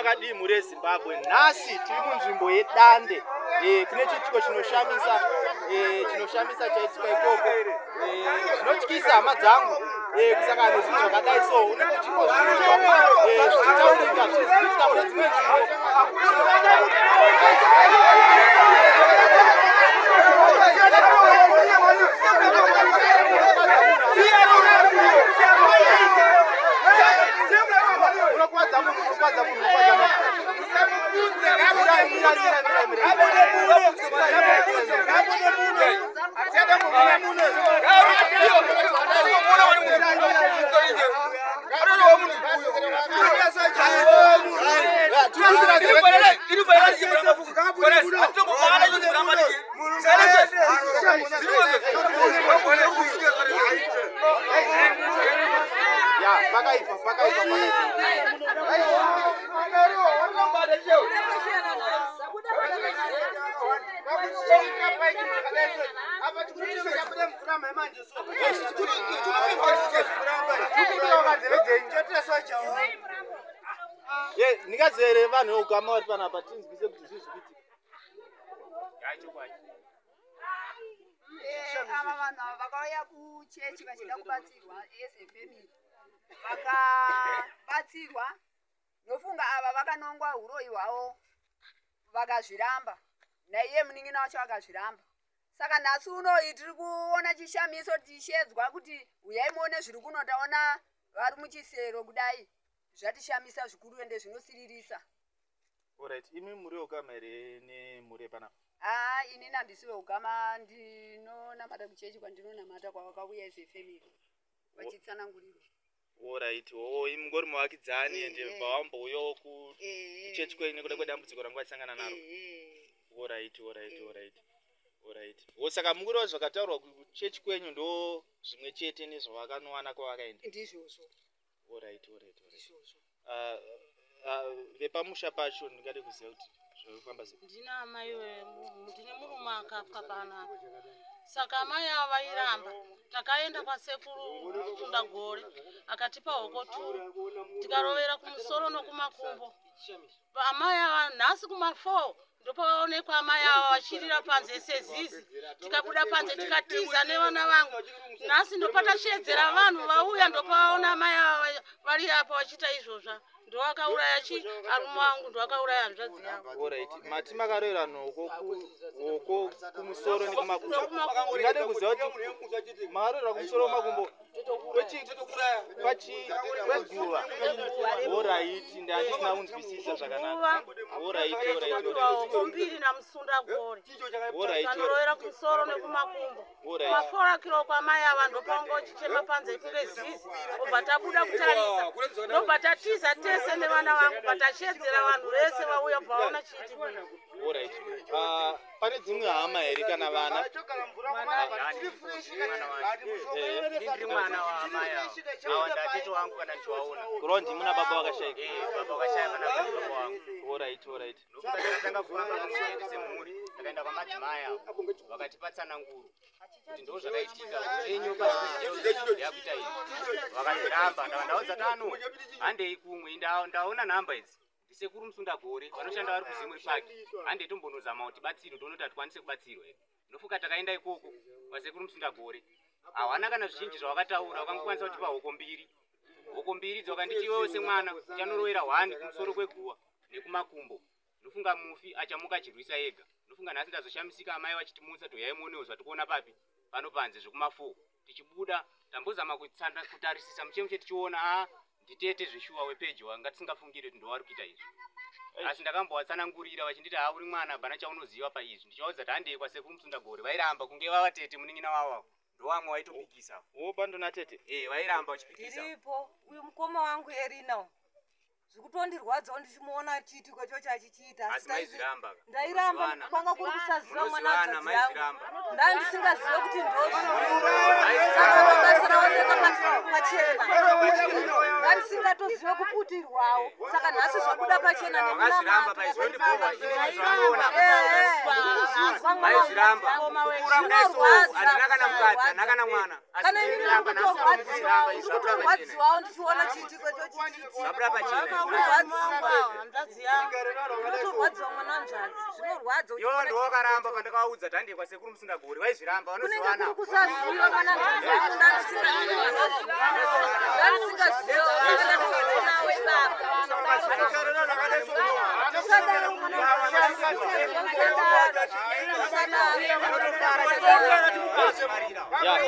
makadii muri Zimbabwe. Nhasi tiri munzvimbo yeDande. Kune chiitiko chinoshamisa chaitika ikoko. Zvinotyisa hama dzangu. Kusaka nezvinhu zvakadai so unenge uchingozvinzwa zvichitaurika zvichiitika mune dzimwe nzvimbo. Nikazere vanhu ugama vari panapa tinzwise kuti zvizviitika. Ava vanhu vakauya kuchechi vachida kubatsirwa as a family. Vakabatsirwa nofunga ava vakanongwa huroyi hwavo vakazviramba. Naiye munin'ina wacho akazviramba. Saka nhasi unoyi tiri kuona chishamiso tichedzwa kuti uyai muone zviri kuno taona vari muchisero kudai. Zvatishamisa zvikuru ende zvinosiririsa. Alright, imi muri ugama here nemuri panapa? Ini handisi weugama, ndinonamata kuchechi kwandinonamata kwavakauya as a family vachitsanangurirwa. Alright, imi mungori muvakidzani ende vawambouyawo kuchechi kwenyu nekuda kwedambudziko ranga vachisangana naro. Alright. Saka mungoriwo zvakataurwa kuchechi kwenyu ndo zvimwe chete nezvavakanowana kwavakaenda. Ndizvozvo. Alright. Vepamusha pacho ndingade kuziva kuti zvirikufamba sei. Ndina amai ndine murume akafa panapa. Saka amai ava vairamba. Takaenda kwasekuru Mutunda Gore akatipa hoko 2. Tikarovera kumusoro nokumakumbo. Amai ava nhasi kuma4 ndopavaonekwa amai ava vachirira panze sezizi. Tikabuda panze tikatiza nevana vangu. Nhasi ndopatashedzera vanhu vauya ndopavaona amai ava vari apa vachita izvozva. Ndovakauraya arume wangu ndovakauraya hanzvadzi yangu. Alright, mati makarera nhoko kumusoro nekumakumbo. Ndingade kuziva kuti makarera kumusoro kumakumbo kwegruva. Alright, ndandisina kunzwisisa zvakanaka. Alright. Mbiri naMusunda Gore. Tikarovera kumusoro nekumakumbo. 4 kiloko amai ava ndopango chichema panze kunge zizi. Obva tabuda kutarisa. Ndobva tatiza tese nevana vangu patashedzera vanhu vese vauya vaona chiitika. Alright. Pane dzimwe hama here kana vana? Ndiri mwana waamai ava ndatete wangu kana ndichivaona. Kurova ndimuna baba vakashayika? Baba vakashayika kana baba wangu. Alright. Ndokutanga kufamba pamushendi semhuri takaenda kwamadzimai avo vakatipatsana nguru kuti ndo zvakaitika enyu yakuita izvi vakazviramba ndaudza tano handei kumwe ndaona nhamba idzi ndisekuru Musunda Gore vanoshanda vari kuZimwe Park handei tombonozama kuti batsiro toonoti hatikwanise kubatsirwa here ndofuka takaenda ikoko kwasekuru Musunda Gore hawana kana zvizhinji zvavakataura vakangokwanisa kutipa hoko 2 dzakanditi iwewe semwana uchanorovera 1 kumusoro kweguva nekumakumbo. Ndofunga mufi achamuka achirwisa ega. Ndofunga nhasi ndazoshamisika amai vachitimutsa toyai muonewo zvatikuona papi pano panze zvekuma4 tichibuda tambozama kutarisisa muchemuche tichiona nditete zveshuwa wepeji wanga tisingafungire kuti ndovari kuita izvi. Asi ndakambowatsanangurira vachinditi uri mwana bana chaunoziva paizvi ndichaudza kuti handei kwasekuru Musunda Gore vairamba kunge vavatete munin'ina wavo ndovamwe vaitopikisa. Wopandona tete? Vairamba vachipikisa. Ndiripo uyu mukoma wangu Erina zvikutondirwadzawo ndichimuona chiitiko ichocho achichiita asi maizviramba. Ndairamba kwanga kuri kusaziva mwana wadzadzi yangu ndandisingazive kuti ndozvo saka mabasa raoneka pachena ndandisingatoziva kuputirwawo saka nhasi zvabuda pachena Wakazviramba paizvondibhurwa ini zvamuona. Maizviramba. Kukura kudaiso handina kana mukadzi, handina kana mwana. Asi ndiniramba nhasi ndinozviramba izvi zvabuda pachena. rwadziwawo ndichiona chiitiko chochititi Zvabuda pachena. unotorwadziwa mwana wanzvadzi zvinorwadza Iwo ndiwo wakaramba pandakaudza dhande kwasekuru Musingagori waizviramba vanozivana. kusaziva mwana Ya,